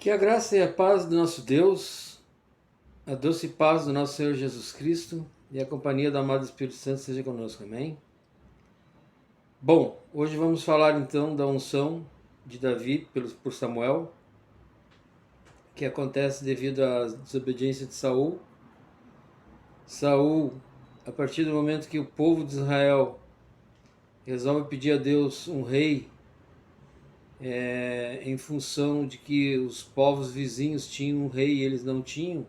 Que a graça e a paz do nosso Deus, a doce paz do nosso Senhor Jesus Cristo e a companhia do amado Espírito Santo seja conosco, amém? Bom, hoje vamos falar então da unção de Davi por Samuel, que acontece devido à desobediência de Saul. Saul, a partir do momento que o povo de Israel resolve pedir a Deus um rei, em função de que os povos vizinhos tinham um rei e eles não tinham,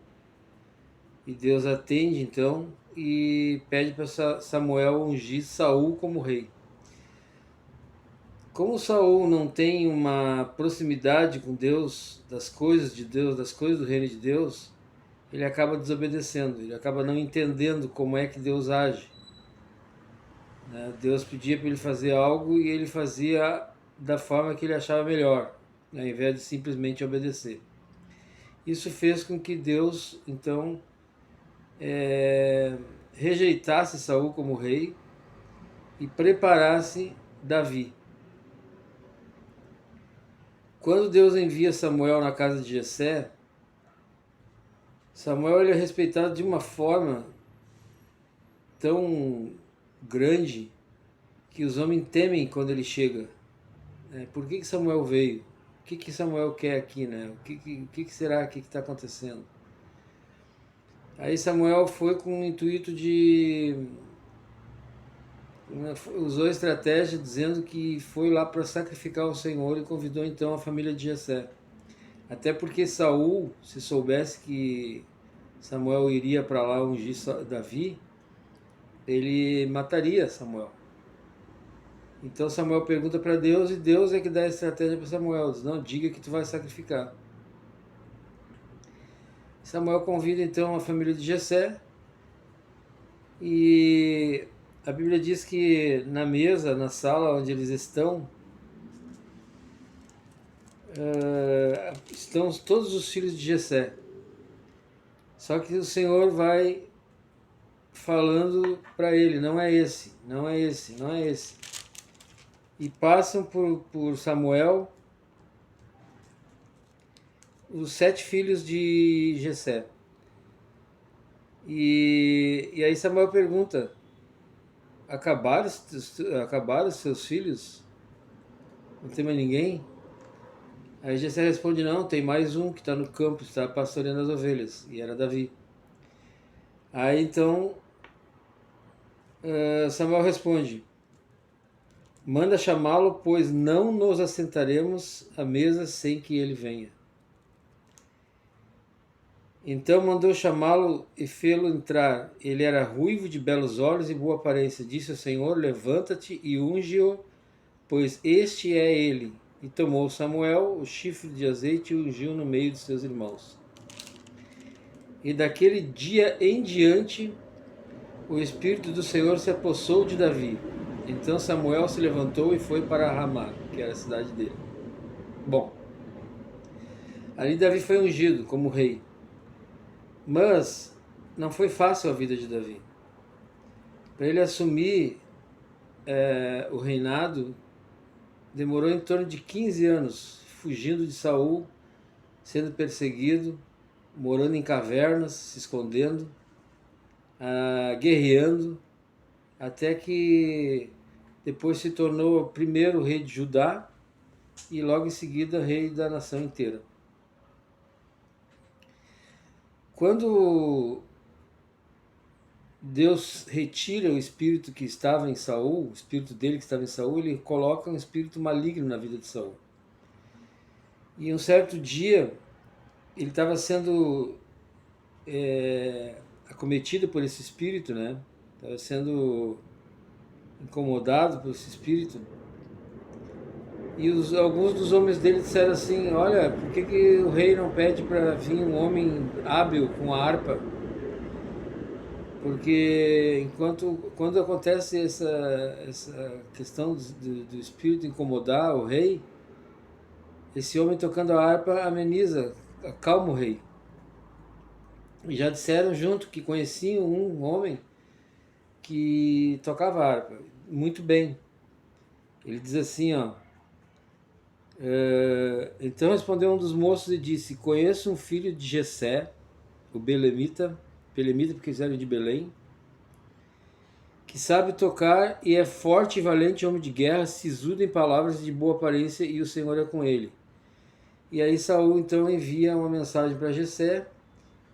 e Deus atende então e pede para Samuel ungir Saul como rei. Como Saul não tem uma proximidade com Deus, das coisas de Deus, das coisas do reino de Deus, ele acaba desobedecendo, ele acaba não entendendo como é que Deus age. Deus pedia para ele fazer algo e ele fazia da forma que ele achava melhor, ao invés de simplesmente obedecer. Isso fez com que Deus, então, rejeitasse Saul como rei e preparasse Davi. Quando Deus envia Samuel na casa de Jessé, Samuel ele é respeitado de uma forma tão grande que os homens temem quando ele chega. Por que Samuel veio? O que Samuel quer aqui, né? O que será que está acontecendo? Aí Samuel foi com o intuito de... usou a estratégia dizendo que foi lá para sacrificar o Senhor e convidou então a família de Jessé. Até porque Saul, se soubesse que Samuel iria para lá ungir Davi, ele mataria Samuel. Então Samuel pergunta para Deus e Deus é que dá a estratégia para Samuel. Diz, não, diga que tu vai sacrificar. Samuel convida então a família de Jessé e a Bíblia diz que na mesa, na sala onde eles estão todos os filhos de Jessé. Só que o Senhor vai falando para ele, não é esse, não é esse, não é esse. E passam por Samuel os 7 filhos de Jessé. E aí Samuel pergunta, acabaram os seus filhos? Não tem mais ninguém? Aí Jessé responde, não, tem mais um que está no campo, está pastoreando as ovelhas, e era Davi. Aí então Samuel responde, manda chamá-lo, pois não nos assentaremos à mesa sem que ele venha. Então mandou chamá-lo e fê-lo entrar. Ele era ruivo, de belos olhos e boa aparência. Disse o Senhor, levanta-te e unge-o, pois este é ele. E tomou Samuel o chifre de azeite e o ungiu no meio de seus irmãos. E daquele dia em diante, o Espírito do Senhor se apossou de Davi. Então Samuel se levantou e foi para Ramá, que era a cidade dele. Bom, ali Davi foi ungido como rei. Mas não foi fácil a vida de Davi. Para ele assumir o reinado, demorou em torno de 15 anos, fugindo de Saul, sendo perseguido, morando em cavernas, se escondendo, guerreando, até que depois se tornou o primeiro rei de Judá e logo em seguida rei da nação inteira. Quando Deus retira o espírito que estava em Saul, o espírito dele que estava em Saul, ele coloca um espírito maligno na vida de Saul. E um certo dia, ele estava sendo acometido por esse espírito, né? Estava sendo incomodado por esse espírito. E alguns dos homens dele disseram assim, olha, por que o rei não pede para vir um homem hábil com a harpa? Porque quando acontece essa questão do espírito incomodar o rei, esse homem tocando a harpa ameniza, acalma o rei. E já disseram junto que conheciam um homem que tocava harpa muito bem. Ele diz assim, ó, Então respondeu um dos moços e disse: Conheço um filho de Jessé, o Belemita porque eles eram de Belém, que sabe tocar e é forte e valente homem de guerra, sisudo em palavras e de boa aparência, e o Senhor é com ele. E aí Saul então envia uma mensagem para Jessé,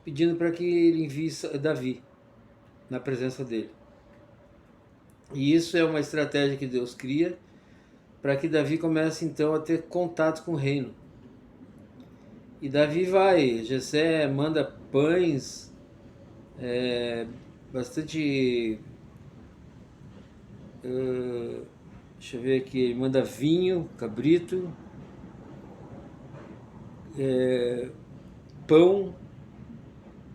pedindo para que ele envie Davi na presença dele. E isso é uma estratégia que Deus cria para que Davi comece então a ter contato com o reino. E Davi vai, Jessé manda pães, bastante. Deixa eu ver aqui, ele manda vinho, cabrito, pão,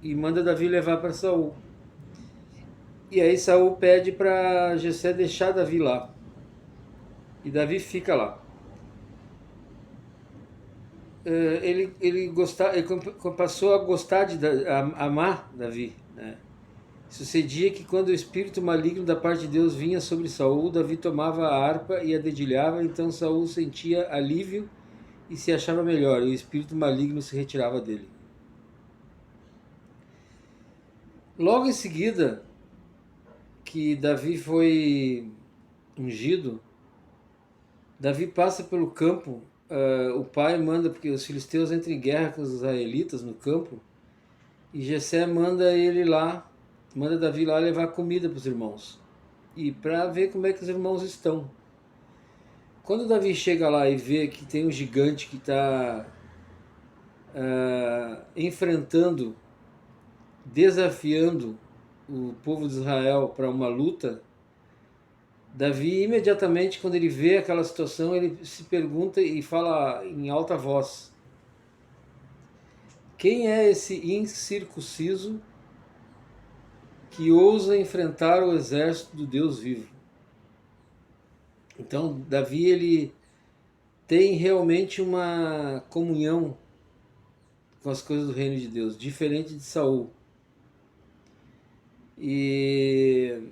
e manda Davi levar para Saul. E aí Saul pede para Jessé deixar Davi lá. E Davi fica lá. Ele passou a gostar a amar Davi, né? Sucedia que quando o espírito maligno da parte de Deus vinha sobre Saul, Davi tomava a harpa e a dedilhava, então Saul sentia alívio e se achava melhor, e o espírito maligno se retirava dele. Logo em seguida que Davi foi ungido, Davi passa pelo campo, o pai manda, porque os filisteus entram em guerra com os israelitas no campo, e Jessé manda ele lá, manda Davi lá levar comida para os irmãos, e para ver como é que os irmãos estão. Quando Davi chega lá e vê que tem um gigante que está enfrentando, desafiando o povo de Israel para uma luta, Davi imediatamente, quando ele vê aquela situação, ele se pergunta e fala em alta voz: quem é esse incircunciso que ousa enfrentar o exército do Deus vivo? Então Davi, ele tem realmente uma comunhão com as coisas do reino de Deus, diferente de Saul. E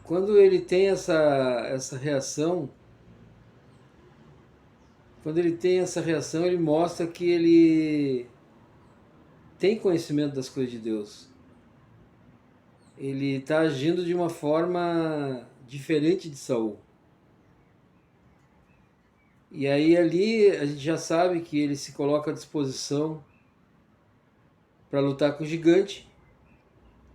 quando ele tem essa reação, ele mostra que ele tem conhecimento das coisas de Deus. Ele está agindo de uma forma diferente de Saul. E aí ali a gente já sabe que ele se coloca à disposição para lutar com o gigante,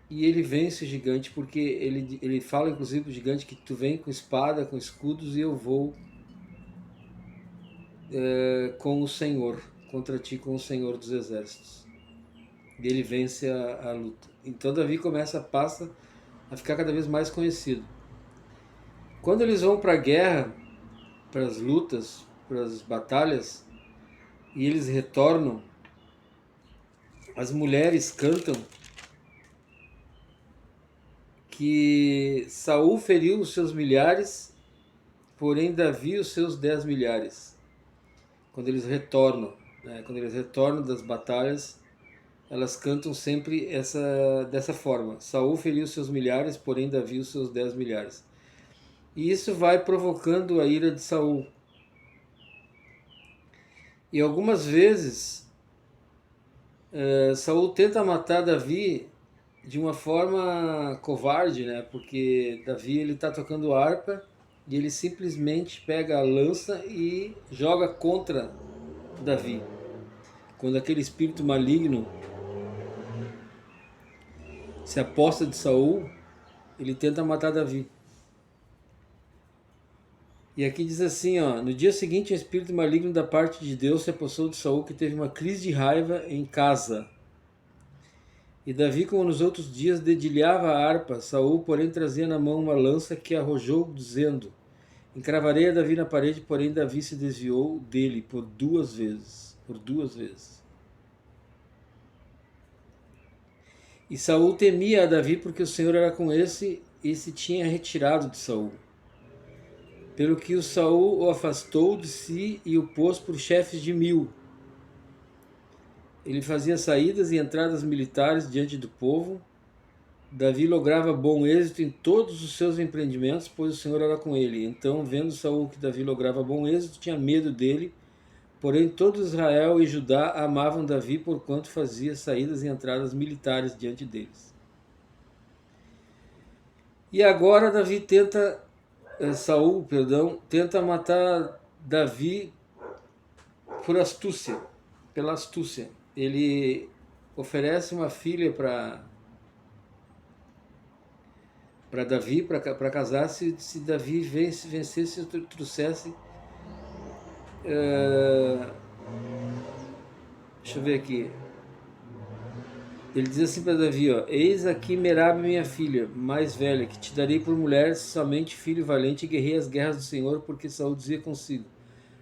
e ele vence o gigante, porque ele fala inclusive para o gigante que tu vem com espada, com escudos, e eu vou com o Senhor, contra ti com o Senhor dos exércitos. E ele vence a luta. Então Davi passa a ficar cada vez mais conhecido. Quando eles vão para a guerra, para as lutas, para as batalhas, e eles retornam, as mulheres cantam que Saul feriu os seus milhares, porém Davi os seus 10 milhares. Quando eles retornam, né? Quando eles retornam das batalhas, elas cantam sempre dessa forma: Saul feriu os seus milhares, porém Davi os seus 10 milhares. E isso vai provocando a ira de Saul. E algumas vezes Saul tenta matar Davi de uma forma covarde, né? Porque Davi ele está tocando harpa e ele simplesmente pega a lança e joga contra Davi. Quando aquele espírito maligno se aposta de Saul, ele tenta matar Davi. E aqui diz assim, ó: no dia seguinte, um espírito maligno da parte de Deus se apossou de Saul, que teve uma crise de raiva em casa. E Davi, como nos outros dias, dedilhava a harpa. Saul, porém, trazia na mão uma lança que arrojou, dizendo: encravarei a Davi na parede, porém Davi se desviou dele por duas vezes. E Saul temia a Davi, porque o Senhor era com esse e se tinha retirado de Saul. Pelo que o Saul o afastou de si e o pôs por chefes de 1000. Ele fazia saídas e entradas militares diante do povo, Davi lograva bom êxito em todos os seus empreendimentos, pois o Senhor era com ele. Então, vendo Saul que Davi lograva bom êxito, tinha medo dele. Porém, todo Israel e Judá amavam Davi porquanto fazia saídas e entradas militares diante deles. E agora Saul, tenta matar Davi pela astúcia. Ele oferece uma filha para Davi, para casar, se Davi vencesse, trouxesse. Deixa eu ver aqui. Ele diz assim para Davi, ó: eis aqui Merabe, minha filha, mais velha, que te darei por mulher, somente filho valente, e guerrei as guerras do Senhor, porque Saul dizia consigo: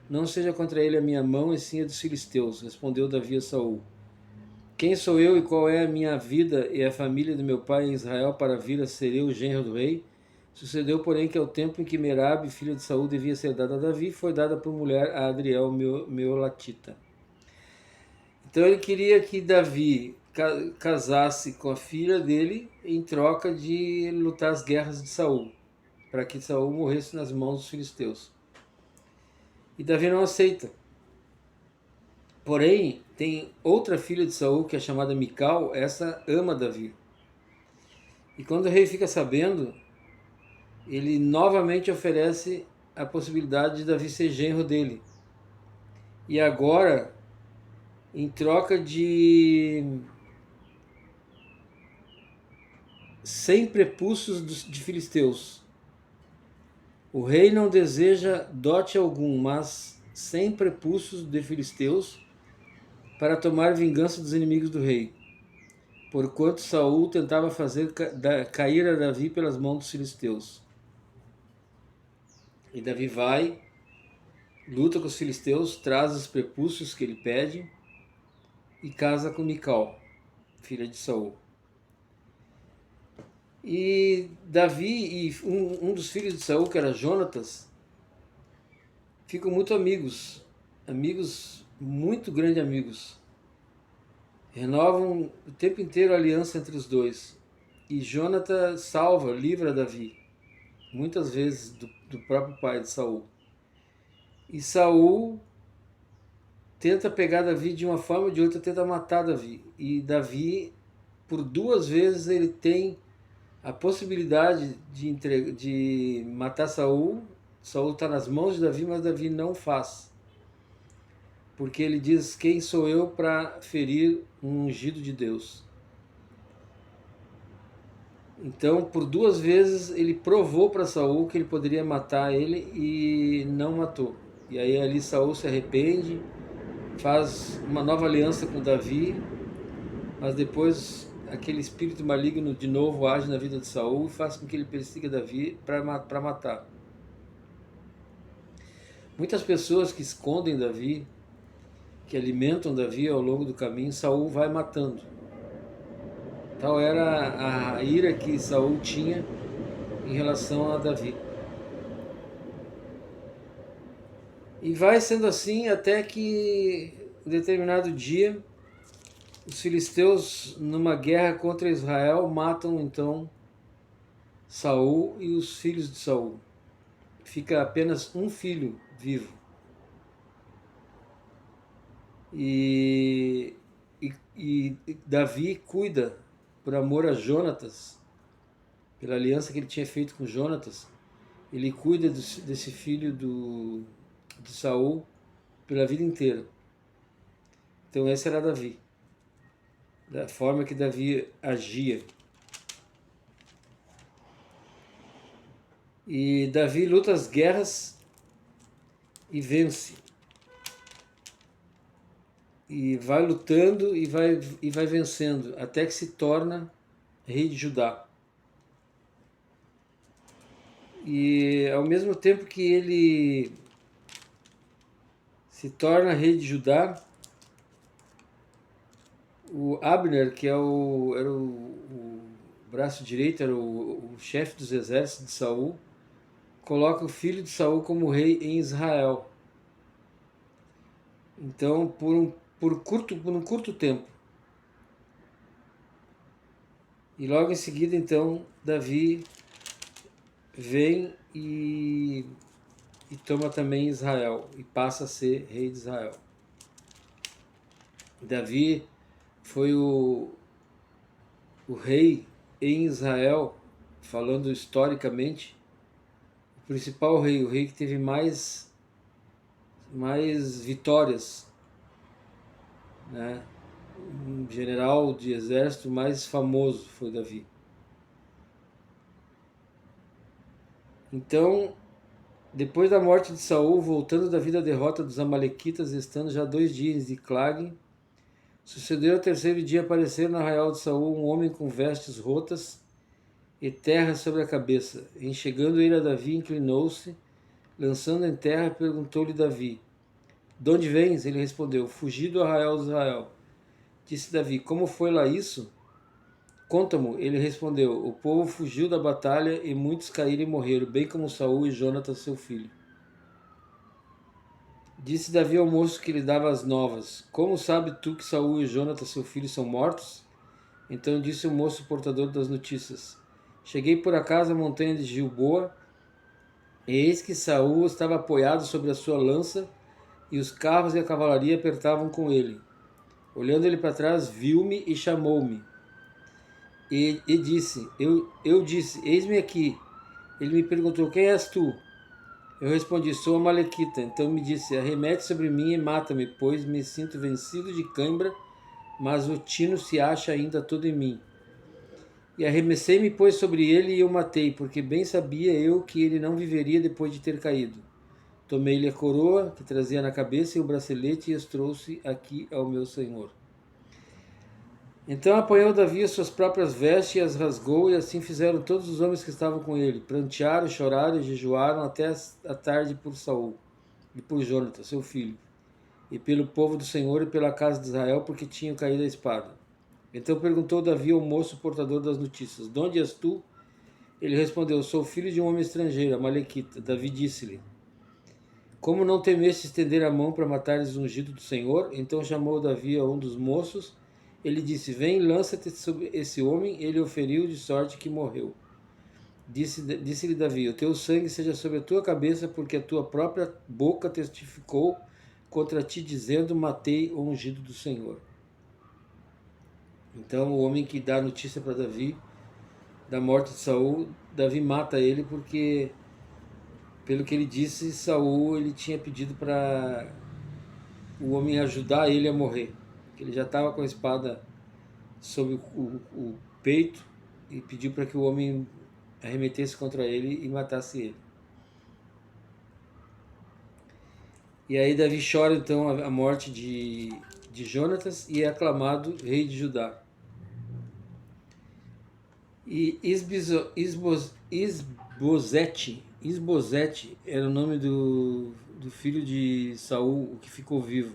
não seja contra ele a minha mão, e sim a dos filisteus. Respondeu Davi a Saul: quem sou eu e qual é a minha vida e a família do meu pai em Israel para vir a ser eu o genro do rei? Sucedeu, porém, que ao tempo em que Merabe, filha de Saul, devia ser dada a Davi, foi dada por mulher a Adriel, Meolatita. Então ele queria que Davi casasse com a filha dele em troca de lutar as guerras de Saul, para que Saul morresse nas mãos dos filisteus. E Davi não aceita. Porém, tem outra filha de Saul que é chamada Mical, essa ama Davi. E quando o rei fica sabendo, ele novamente oferece a possibilidade de Davi ser genro dele. E agora, em troca de 100 prepúcios de filisteus. O rei não deseja dote algum, mas 100 prepúcios de filisteus para tomar vingança dos inimigos do rei, porquanto Saul tentava fazer cair a Davi pelas mãos dos filisteus. E Davi vai, luta com os filisteus, traz os prepúcios que ele pede e casa com Mical, filha de Saul. E Davi e um dos filhos de Saul, que era Jonatas, ficam muito amigos, muito grandes amigos. Renovam o tempo inteiro a aliança entre os dois. E Jonatas livra Davi, muitas vezes do próprio pai de Saul. E Saul tenta pegar Davi de uma forma ou de outra, tenta matar Davi. E Davi, por 2 vezes, ele tem a possibilidade de matar Saul. Saul está nas mãos de Davi, mas Davi não faz. Porque ele diz: quem sou eu para ferir um ungido de Deus? Então, por 2 vezes, ele provou para Saul que ele poderia matar ele e não matou. E aí ali Saul se arrepende, faz uma nova aliança com Davi, mas depois aquele espírito maligno de novo age na vida de Saul e faz com que ele persiga Davi para matar. Muitas pessoas que escondem Davi, que alimentam Davi ao longo do caminho, Saul vai matando. Tal era a ira que Saul tinha em relação a Davi. E vai sendo assim até que, em determinado dia, os filisteus, numa guerra contra Israel, matam então Saul e os filhos de Saul. Fica apenas um filho vivo. E Davi cuida, por amor a Jonatas, pela aliança que ele tinha feito com Jonatas, ele cuida desse filho de Saul pela vida inteira. Então esse era Davi, da forma que Davi agia. E Davi luta as guerras e vence. E vai lutando e vai vencendo, até que se torna rei de Judá. E ao mesmo tempo que ele se torna rei de Judá, o Abner, que era o braço direito, era o chefe dos exércitos de Saul, coloca o filho de Saul como rei em Israel. Então, por um curto tempo, E logo em seguida, então, Davi vem e toma também Israel e passa a ser rei de Israel. Davi foi o rei em Israel, falando historicamente, o principal rei, o rei que teve mais vitórias, né? Um general de exército mais famoso foi Davi. Então, depois da morte de Saul, voltando Davi da derrota dos amalequitas, estando já 2 dias em Ziclag, sucedeu ao terceiro dia aparecer no arraial de Saul um homem com vestes rotas e terra sobre a cabeça. Em chegando ele a Davi, inclinou-se, lançando em terra, perguntou-lhe Davi: De onde vens? Ele respondeu: Fugi do arraial de Israel. Disse Davi: Como foi lá isso? Conta-mo. Ele respondeu: O povo fugiu da batalha e muitos caíram e morreram, bem como Saul e Jonatas seu filho. Disse Davi ao moço que lhe dava as novas: Como sabe tu que Saul e Jonatas seu filho são mortos? Então disse o moço portador das notícias: Cheguei por acaso à montanha de Gilboa, e eis que Saul estava apoiado sobre a sua lança, e os carros e a cavalaria apertavam com ele. Olhando ele para trás, viu-me e chamou-me. E disse: eu disse: Eis-me aqui. Ele me perguntou: Quem és tu? Eu respondi: Sou a Malequita. Então me disse: Arremete sobre mim e mata-me, pois me sinto vencido de cãibra, mas o tino se acha ainda todo em mim. E arremessei-me, pois, sobre ele e o matei, porque bem sabia eu que ele não viveria depois de ter caído. Tomei-lhe a coroa que trazia na cabeça e o bracelete e os trouxe aqui ao meu senhor. Então apanhou Davi as suas próprias vestes e as rasgou, e assim fizeram todos os homens que estavam com ele. Prantearam, choraram e jejuaram até a tarde por Saul e por Jonatas, seu filho, e pelo povo do Senhor e pela casa de Israel, porque tinham caído a espada. Então perguntou Davi ao moço portador das notícias: De onde és tu? Ele respondeu: Sou filho de um homem estrangeiro, Amalequita. Davi disse-lhe: Como não temeste estender a mão para matares o ungido do Senhor? Então chamou Davi a um dos moços. Ele disse: Vem, lança-te sobre esse homem. Ele o feriu de sorte que morreu. Disse-lhe Davi: O teu sangue seja sobre a tua cabeça, porque a tua própria boca testificou contra ti, dizendo: Matei o ungido do Senhor. Então o homem que dá notícia para Davi da morte de Saul, Davi mata ele porque, pelo que ele disse, Saul ele tinha pedido para o homem ajudar ele a morrer, que ele já estava com a espada sobre o peito e pediu para que o homem arremetesse contra ele e matasse ele. E aí Davi chora então a morte de Jonatas e é aclamado rei de Judá. E Isbosete era o nome do filho de Saul, o que ficou vivo.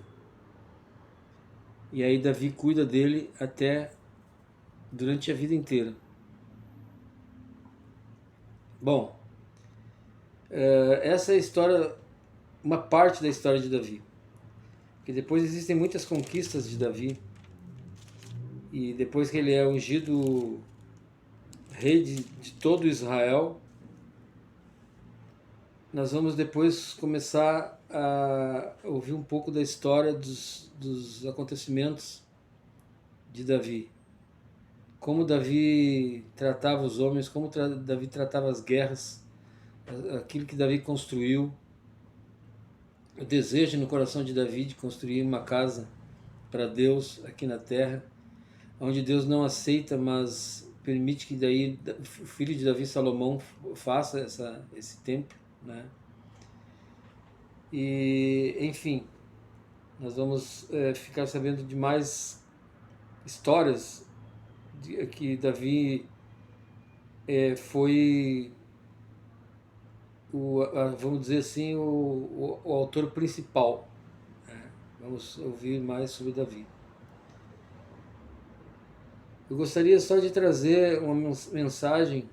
E aí Davi cuida dele até durante a vida inteira. Bom, essa é a história, uma parte da história de Davi. Porque depois existem muitas conquistas de Davi. E depois que ele é ungido rei de todo Israel, nós vamos depois começar a ouvir um pouco da história dos acontecimentos de Davi. Como Davi tratava os homens, como Davi tratava as guerras, aquilo que Davi construiu, o desejo no coração de Davi de construir uma casa para Deus aqui na terra, onde Deus não aceita, mas permite que daí o filho de Davi, Salomão, faça esse templo, né? E, enfim, nós vamos ficar sabendo de mais histórias que Davi foi, vamos dizer assim, o autor principal. Né? Vamos ouvir mais sobre Davi. Eu gostaria só de trazer uma mensagem,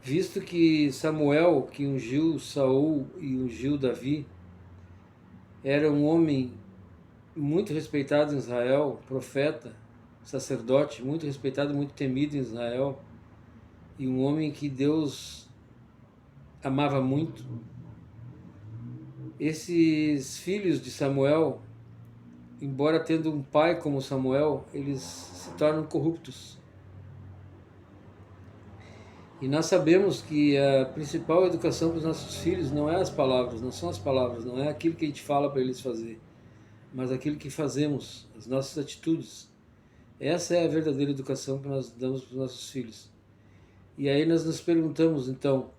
visto que Samuel, que ungiu Saul e ungiu Davi, era um homem muito respeitado em Israel, profeta, sacerdote muito respeitado, muito temido em Israel, e um homem que Deus amava muito. Esses filhos de Samuel, embora tendo um pai como Samuel, eles se tornam corruptos. E nós sabemos que a principal educação para os nossos filhos não é as palavras, não são as palavras, não é aquilo que a gente fala para eles fazer, mas aquilo que fazemos, as nossas atitudes. Essa é a verdadeira educação que nós damos para os nossos filhos. E aí nós nos perguntamos, então,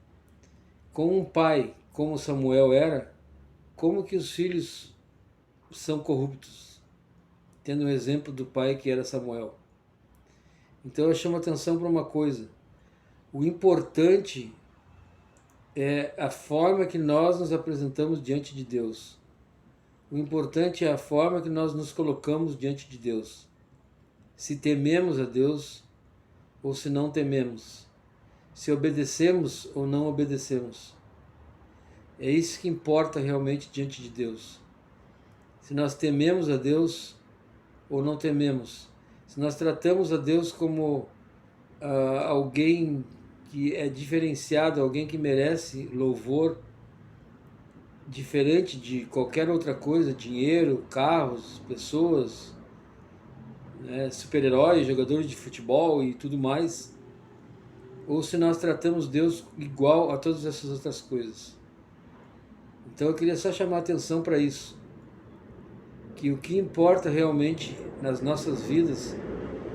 com um pai como Samuel era, como que os filhos são corruptos, tendo um exemplo do pai que era Samuel? Então eu chamo atenção para uma coisa: o importante é a forma que nós nos apresentamos diante de Deus. O importante é a forma que nós nos colocamos diante de Deus. Se tememos a Deus ou se não tememos. Se obedecemos ou não obedecemos. É isso que importa realmente diante de Deus. Se nós tememos a Deus ou não tememos. Se nós tratamos a Deus como alguém que é diferenciado, alguém que merece louvor, diferente de qualquer outra coisa, dinheiro, carros, pessoas, né, super-heróis, jogadores de futebol e tudo mais, ou se nós tratamos Deus igual a todas essas outras coisas. Então eu queria só chamar a atenção para isso, que o que importa realmente nas nossas vidas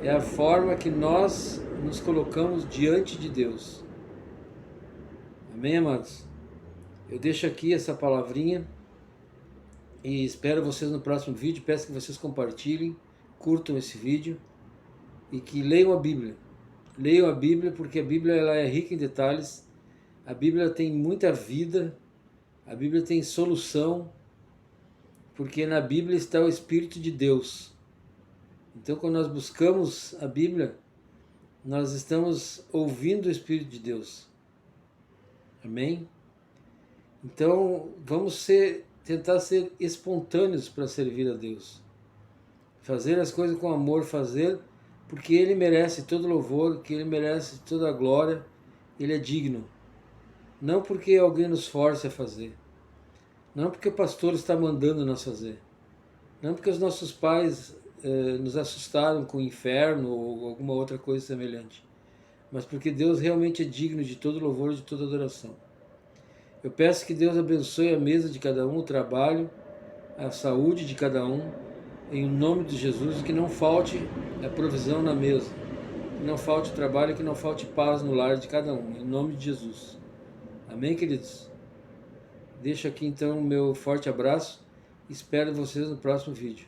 é a forma que nós nos colocamos diante de Deus. Amém, amados? Eu deixo aqui essa palavrinha e espero vocês no próximo vídeo. Peço que vocês compartilhem, curtam esse vídeo e que leiam a Bíblia. Leiam a Bíblia, porque a Bíblia ela é rica em detalhes, a Bíblia tem muita vida, a Bíblia tem solução, porque na Bíblia está o Espírito de Deus. Então quando nós buscamos a Bíblia, nós estamos ouvindo o Espírito de Deus. Amém? Então vamos tentar ser espontâneos para servir a Deus. Fazer as coisas com amor, fazer porque Ele merece todo louvor, que Ele merece toda a glória, Ele é digno. Não porque alguém nos force a fazer. Não porque o pastor está mandando nós fazer. Não porque os nossos pais nos assustaram com o inferno ou alguma outra coisa semelhante. Mas porque Deus realmente é digno de todo louvor e de toda adoração. Eu peço que Deus abençoe a mesa de cada um, o trabalho, a saúde de cada um, em nome de Jesus, e que não falte a provisão na mesa, que não falte trabalho, que não falte paz no lar de cada um, em nome de Jesus. Amém, queridos? Deixo aqui então o meu forte abraço, espero vocês no próximo vídeo.